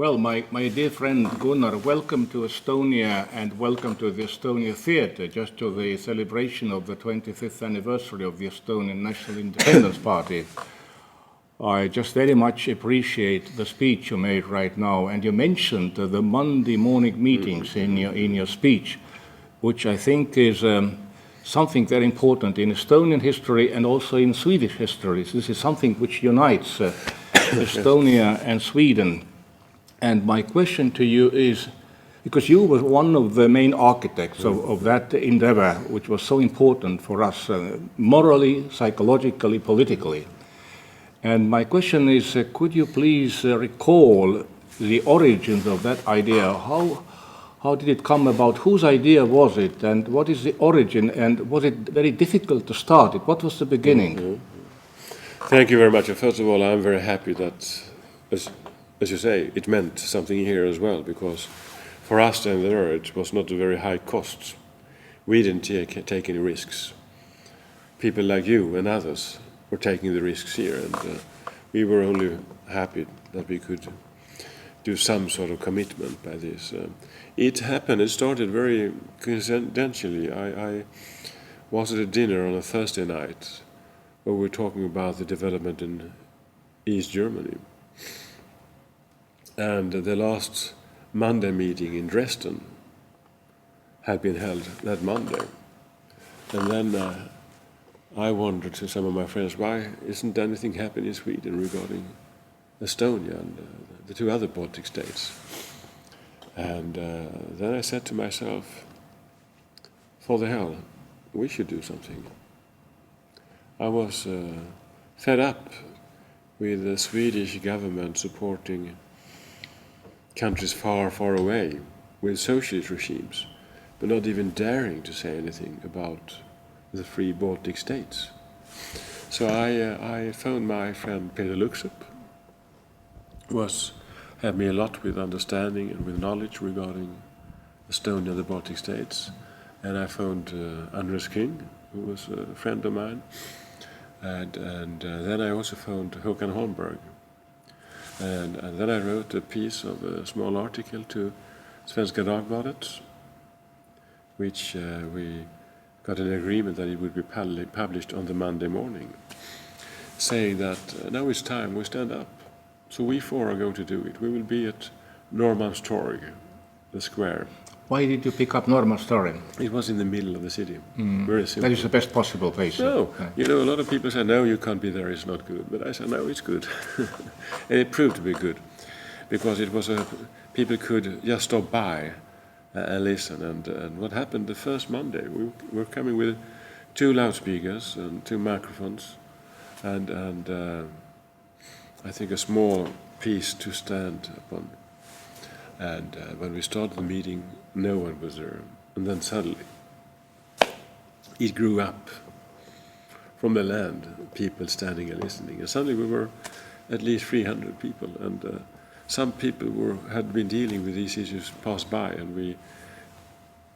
Well, my dear friend Gunnar, welcome to Estonia and welcome to the Estonia Theatre, just to the celebration of the 25th anniversary of the Estonian National Independence Party. I just very much appreciate the speech you made right now, and you mentioned the Monday morning meetings in your speech, which I think is something very important in Estonian history and also in Swedish history. This is something which unites Estonia and Sweden. And my question to you is, because you were one of the main architects of that endeavor, which was so important for us, morally, psychologically, politically. And my question is, could you please recall the origins of that idea? How did it come about? Whose idea was it? And what is the origin? And was it very difficult to start it? What was the beginning? Mm-hmm. Thank you very much. First of all, I'm very happy that, as you say, it meant something here as well, because for us down there it was not a very high cost. We didn't take any risks. People like you and others were taking the risks here, and we were only happy that we could do some sort of commitment by this. It happened, it started very coincidentally. I was at a dinner on a Thursday night where we were talking about the development in East Germany. And the last Monday meeting in Dresden had been held that Monday. And then I wondered to some of my friends, why isn't anything happening in Sweden regarding Estonia and the two other Baltic states? And then I said to myself, for the hell, we should do something. I was fed up with the Swedish government supporting countries far, far away with socialist regimes, but not even daring to say anything about the three Baltic states. So I phoned my friend Peter Luxup, who had me a lot with understanding and with knowledge regarding Estonia and the Baltic states, and I phoned Andres King, who was a friend of mine, and then I also phoned Håkan Holmberg. And then I wrote a piece of a small article to Svenska Dagbladet, which we got an agreement that it would be published on the Monday morning, saying that now it's time we stand up. So we four are going to do it. We will be at Norrmalmstorg, the square. Why did you pick up Norrmalmstorg? It was in the middle of the city. Very simple. That is the best possible place. No, you know, a lot of people say, no, you can't be there, it's not good. But I said, no, it's good. And it proved to be good, because it was people could just stop by and listen. And what happened the first Monday, we were coming with 2 loudspeakers and 2 microphones, and I think a small piece to stand upon. And when we started the meeting, no one was there. And then suddenly, it grew up from the land, people standing and listening. And suddenly we were at least 300 people. And some people had been dealing with these issues passed by, and we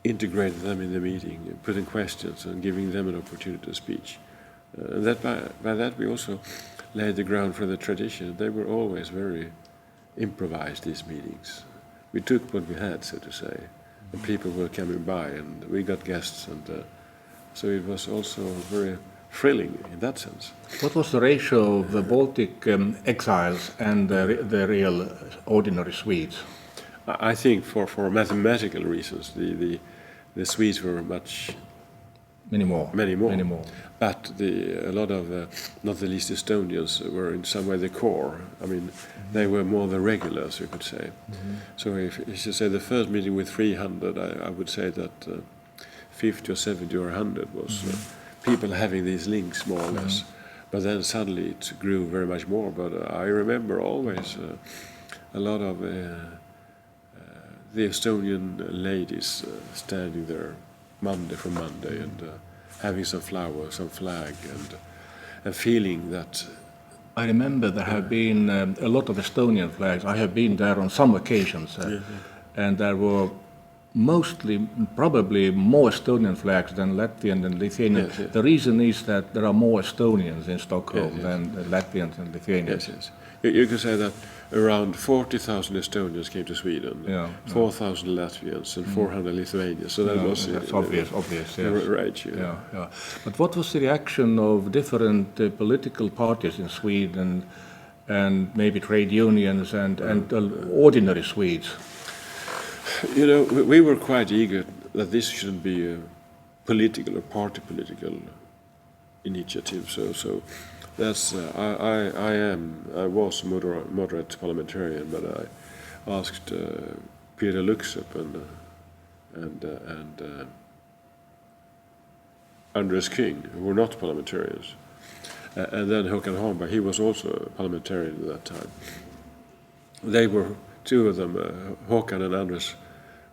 integrated them in the meeting, putting questions and giving them an opportunity to speak. And that by that we also laid the ground for the tradition. They were always very improvised, these meetings. We took what we had, so to say, and people were coming by, and we got guests, and so it was also very thrilling in that sense. What was the ratio of the Baltic exiles and the real ordinary Swedes? I think for mathematical reasons, the Swedes were many more. But a lot of, not the least Estonians, were in some way the core. I mean, they were more the regulars, you could say. So if you say the first meeting with 300, I would say that 50 or 70 or 100 was people having these links, more or less. But then suddenly it grew very much more. But I remember always a lot of the Estonian ladies standing there Monday from Monday, and having some flowers, some flag, and feeling that. I remember there have been a lot of Estonian flags. I have been there on some occasions, and there were mostly, probably more Estonian flags than Latvian and Lithuanian. Yes, yes. The reason is that there are more Estonians in Stockholm Yes, yes. than Latvians and Lithuanians. Yes, yes. You could say that around 40,000 Estonians came to Sweden, Yeah, 4,000 Latvians, and 400 Lithuanians. So that was That's obvious, yes. right. Yeah. But what was the reaction of different political parties in Sweden and maybe trade unions and ordinary Swedes? You know, we were quite eager that this shouldn't be a political or party political initiative. So that's I was a moderate parliamentarian, but I asked Peter Luxup and Andres King, who were not parliamentarians, and then Håkan Holmberg. He was also a parliamentarian at that time. They were two of them. Håkan and Andres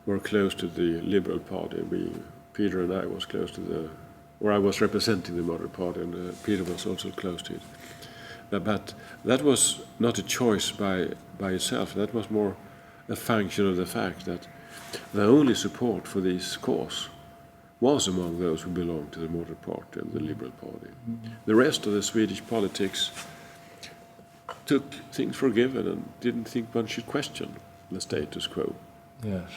were close to the Liberal Party. Peter and I was close to I was representing the Moderate Party, and Peter was also close to it. But that was not a choice by itself. That was more a function of the fact that the only support for this cause was among those who belonged to the Moderate Party and the Liberal Party. Mm-hmm. The rest of the Swedish politics took things for given and didn't think one should question the status quo. Yes.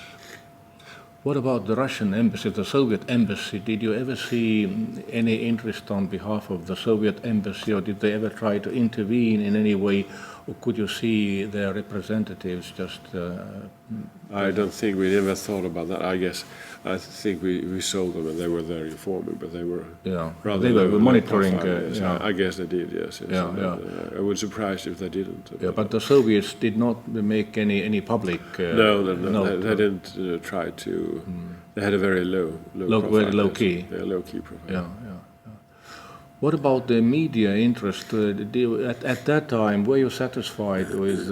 What about the Russian embassy, the Soviet embassy? Did you ever see any interest on behalf of the Soviet embassy, or did they ever try to intervene in any way, or could you see their representatives just... I don't think we ever thought about that. I think we saw them and they were there informing, but they were rather... They were monitoring... I guess they did, yes. I would be surprised if they didn't. But the Soviets did not make any public... No, they didn't try to... They had a very low profile. Very low key. Yeah, low key profile. Yeah. What about the media interest? At that time, were you satisfied with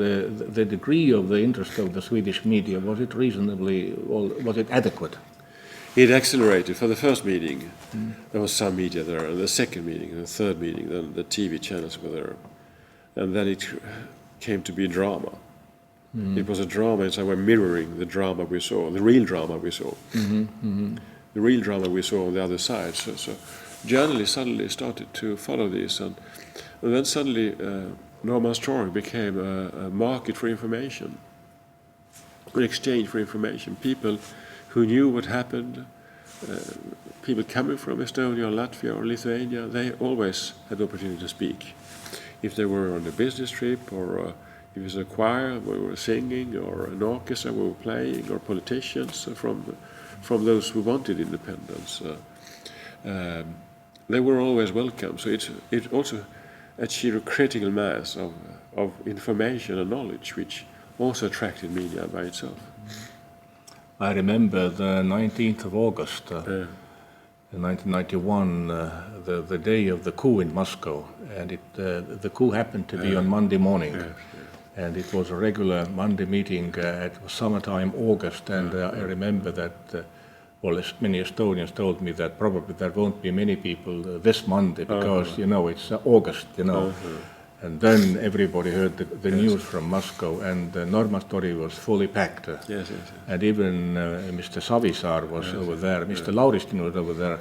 the degree of the interest of the Swedish media? Was it reasonably, or was it adequate? It accelerated. For the first meeting, there was some media there, and the second meeting, the third meeting, then the TV channels were there. And then it came to be drama. It was a drama in some way mirroring the drama we saw, the real drama we saw. The real drama we saw on the other side. So journalists suddenly started to follow this, and then suddenly Norrmalmstorg became a market for information, an exchange for information. People who knew what happened, people coming from Estonia, or Latvia, or Lithuania, they always had the opportunity to speak. If they were on a business trip, or if it was a choir, we were singing, or an orchestra, we were playing, or politicians from those who wanted independence. They were always welcome. So it also achieved a critical mass of information and knowledge, which also attracted media by itself. I remember the 19th of August, in 1991, the day of the coup in Moscow, and the coup happened to be on Monday morning. And it was a regular Monday meeting. It was summertime, August, and I remember that. Well, many Estonians told me that probably there won't be many people this Monday because, it's August, And then everybody heard the news from Moscow, and Norrmalmstorg was fully packed. Yes. And even Mr. Savisaar was over there, Mr. Lauristin was over there.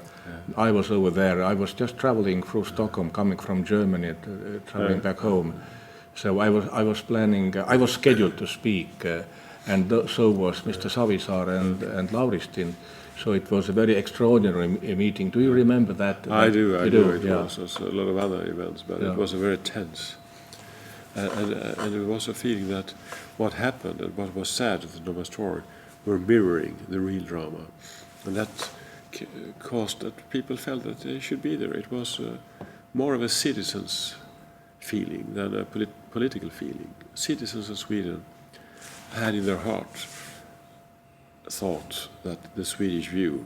I was over there. I was just traveling through Stockholm, coming from Germany, traveling back home. So I was planning, I was scheduled to speak, and so was Mr. Savisaar and Lauristin. So it was a very extraordinary meeting. Do you remember that? I do. It was also a lot of other events, but it was a very tense. And there was a feeling that what happened and what was said at the Norrmalmstorg were mirroring the real drama. And that caused that people felt that they should be there. It was more of a citizens' feeling than a political feeling. Citizens of Sweden had in their heart thought that the Swedish view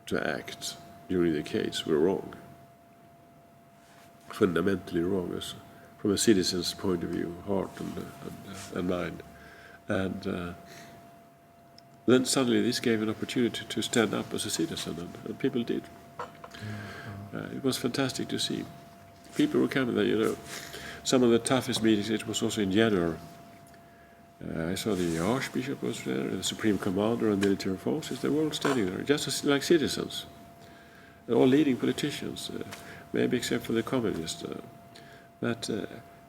to act during the case were wrong, fundamentally wrong, from a citizen's point of view, heart and mind. And then suddenly this gave an opportunity to stand up as a citizen, and people did. It was fantastic to see. People were coming there, Some of the toughest meetings, it was also in January. I saw the Archbishop was there, the Supreme Commander of military forces. They were all standing there, just like citizens. All leading politicians, maybe except for the communists. But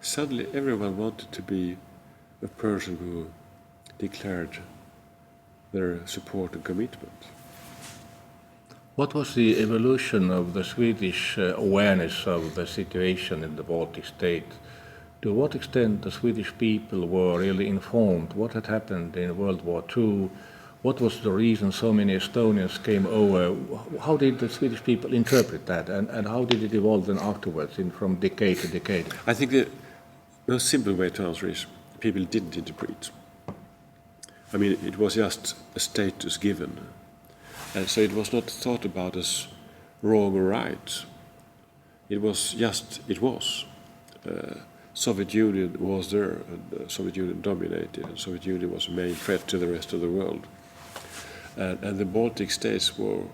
suddenly everyone wanted to be a person who declared their support and commitment. What was the evolution of the Swedish awareness of the situation in the Baltic States? To what extent the Swedish people were really informed what had happened in World War II? What was the reason so many Estonians came over? How did the Swedish people interpret that, and how did it evolve then afterwards, from decade to decade? I think the most simple way to answer is people didn't interpret. I mean, it was just a status given. And so it was not thought about as wrong or right. It was just, it was. Soviet Union was there, and Soviet Union dominated, and Soviet Union was a main threat to the rest of the world. And the Baltic States were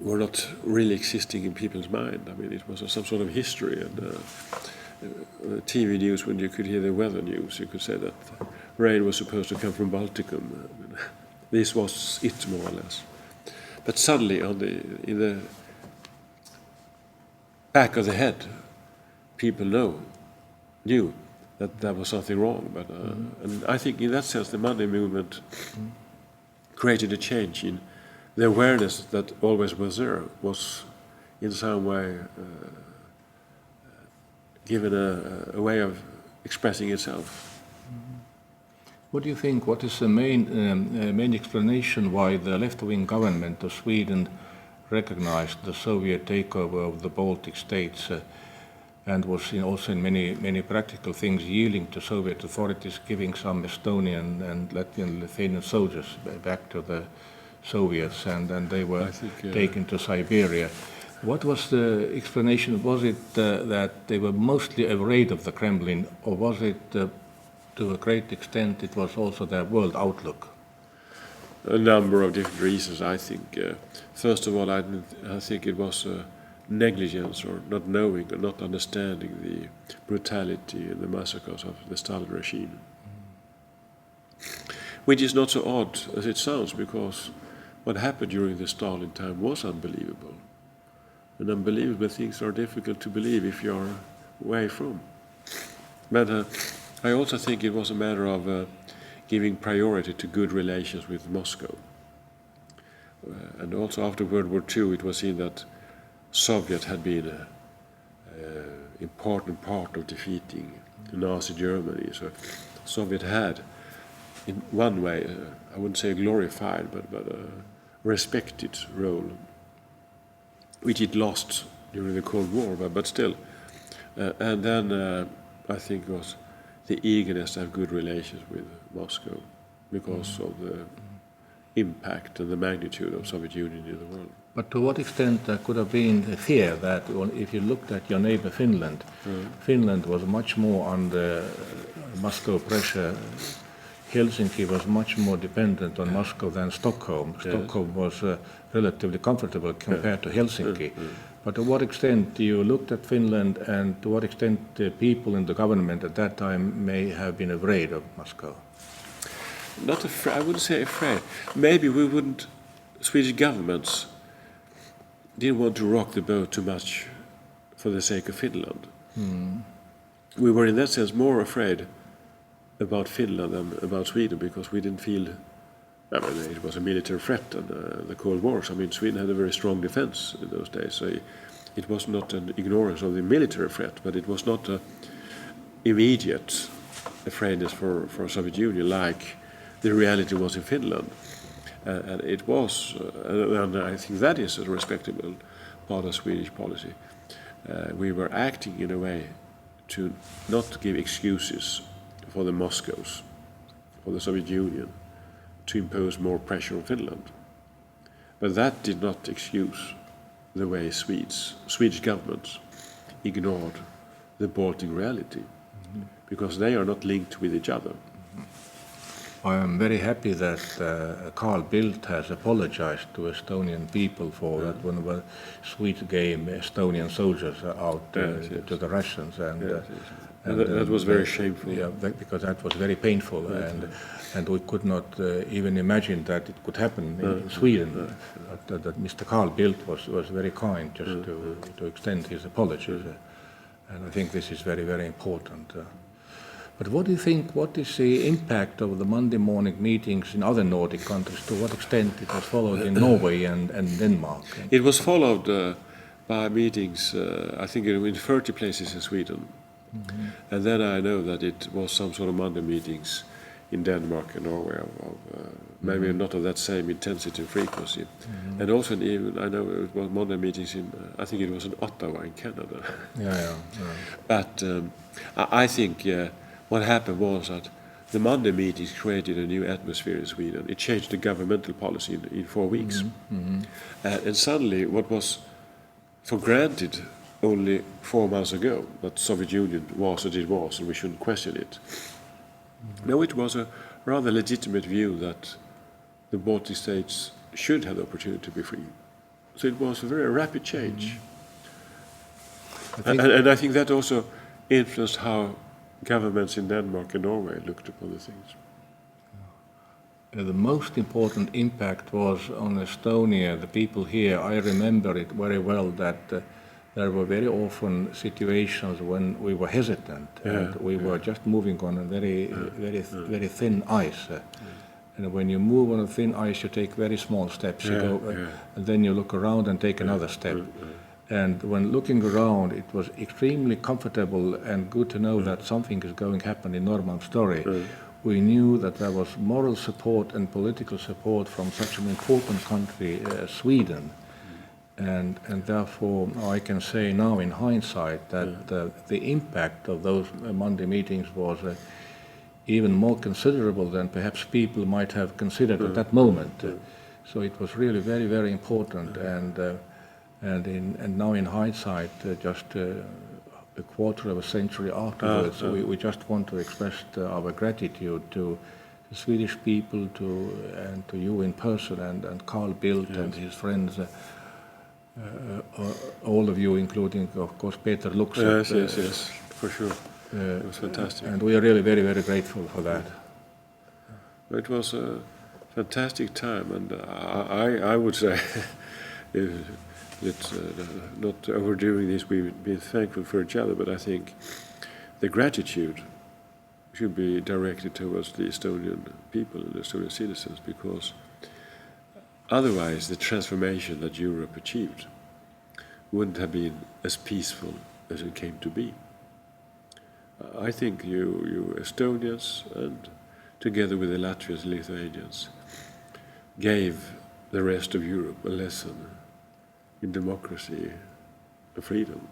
not really existing in people's mind. I mean, it was some sort of history, and TV news, when you could hear the weather news, you could say that rain was supposed to come from Balticum. I mean, this was it, more or less. But suddenly, in the back of the head, people knew that there was something wrong. But and I think in that sense, the Monday movement created a change in the awareness that always was there, was in some way given a way of expressing itself. What do you think? What is the main explanation why the left-wing government of Sweden recognized the Soviet takeover of the Baltic States and was also in many practical things yielding to Soviet authorities, giving some Estonian and Latvian, Lithuanian soldiers back to the Soviets, and then they were taken to Siberia? What was the explanation? Was it that they were mostly afraid of the Kremlin, or was it to a great extent it was also their world outlook? A number of different reasons, I think. First of all, I think it was negligence, or not knowing or not understanding the brutality and the massacres of the Stalin regime. Which is not so odd as it sounds, because what happened during the Stalin time was unbelievable. And unbelievable things are difficult to believe if you're away from. But I also think it was a matter of giving priority to good relations with Moscow. And also after World War II, it was seen that Soviet had been an important part of defeating Nazi Germany. So Soviet had, in one way, I wouldn't say glorified, but a respected role, which it lost during the Cold War, but still. And then I think it was the eagerness to have good relations with Moscow because of the impact and the magnitude of Soviet Union in the world. But to what extent there could have been a fear that if you looked at your neighbor Finland, Finland was much more under Moscow pressure. Helsinki was much more dependent on Moscow than Stockholm. Stockholm was relatively comfortable compared to Helsinki. But to what extent you looked at Finland, and to what extent the people in the government at that time may have been afraid of Moscow? Not afraid, I wouldn't say afraid. Maybe Swedish governments didn't want to rock the boat too much for the sake of Finland. We were in that sense more afraid about Finland than about Sweden, because we didn't feel, I mean, it was a military threat and the Cold War. I mean, Sweden had a very strong defense in those days, so it was not an ignorance of the military threat, but it was not an immediate afraidness for Soviet Union like the reality was in Finland. And it was, and I think that is a respectable part of Swedish policy. We were acting in a way to not give excuses for the Moscows, for the Soviet Union, to impose more pressure on Finland. But that did not excuse the way Swedish governments ignored the Baltic reality, because they are not linked with each other. I am very happy that Carl Bildt has apologized to Estonian people for that when Sweden gave Estonian soldiers out to the Russians. And that was very shameful. Yeah, because that was very painful, and we could not even imagine that it could happen in Sweden. But that Mr. Carl Bildt was very kind just to extend his apologies, and I think this is very, very important. But what do you think, what is the impact of the Monday morning meetings in other Nordic countries? To what extent it was followed in Norway and Denmark? It was followed by meetings, I think, in 30 places in Sweden. Mm-hmm. And then I know that it was some sort of Monday meetings in Denmark and Norway, maybe not of that same intensity and frequency. Mm-hmm. And also even, I know it was Monday meetings in, I think it was in Ottawa in Canada. Yeah. But I think what happened was that the Monday meetings created a new atmosphere in Sweden. It changed the governmental policy in 4 weeks. Mm-hmm. And suddenly what was for granted only 4 months ago, that the Soviet Union was as it was and we shouldn't question it. Mm-hmm. Now it was a rather legitimate view that the Baltic States should have the opportunity to be free. So it was a very rapid change. Mm-hmm. And I think that also influenced how governments in Denmark and Norway looked upon the things. The most important impact was on Estonia, the people here. I remember it very well that there were very often situations when we were hesitant and we were just moving on a very thin ice. And when you move on a thin ice, you take very small steps. You go, and then you look around and take another step. And when looking around, it was extremely comfortable and good to know that something is going to happen in Norrmalmstorg. We knew that there was moral support and political support from such an important country as Sweden. And therefore, I can say now in hindsight that the impact of those Monday meetings was even more considerable than perhaps people might have considered at that moment. So it was really very, very important. And now in hindsight, just a quarter of a century afterwards, we just want to express our gratitude to the Swedish people, and to you in person, and Carl Bildt and his friends, all of you, including, of course, Peter Luksat. Yes, for sure. It was fantastic. And we are really very, very grateful for that. It was a fantastic time, and I would say, it's not overdoing this, we've been thankful for each other, but I think the gratitude should be directed towards the Estonian people and the Estonian citizens, because otherwise the transformation that Europe achieved wouldn't have been as peaceful as it came to be. I think you Estonians, and together with the Latvians and Lithuanians, gave the rest of Europe a lesson in democracy and freedom.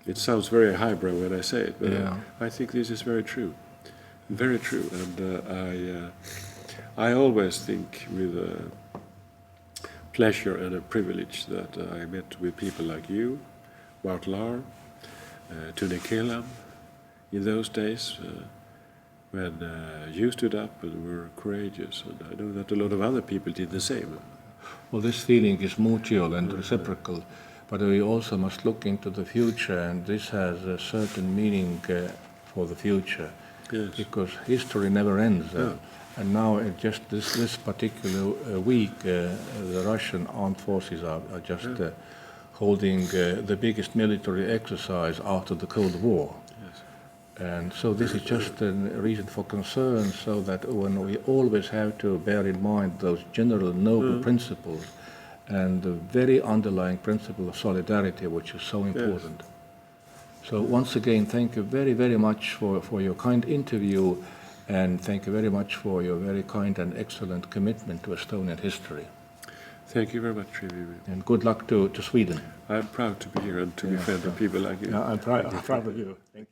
It sounds very highbrow when I say it, but I think this is very true. Very true. And I always think with pleasure and a privilege that I met with people like you, Bart Lahr, Tune Kelam, in those days when you stood up and were courageous. And I know that a lot of other people did the same. Well, this feeling is mutual and reciprocal, but we also must look into the future, and this has a certain meaning for the future, because history never ends. And now, just this particular week, the Russian armed forces are just holding the biggest military exercise after the Cold War. And so this is just a reason for concern, so that when we always have to bear in mind those general noble principles and the very underlying principle of solidarity, which is so important. So once again, thank you very, very much for your kind interview, and thank you very much for your very kind and excellent commitment to Estonian history. Thank you very much, and good luck to Sweden. I'm proud to be here and to be friends with people like you. I'm proud of you. Thank you.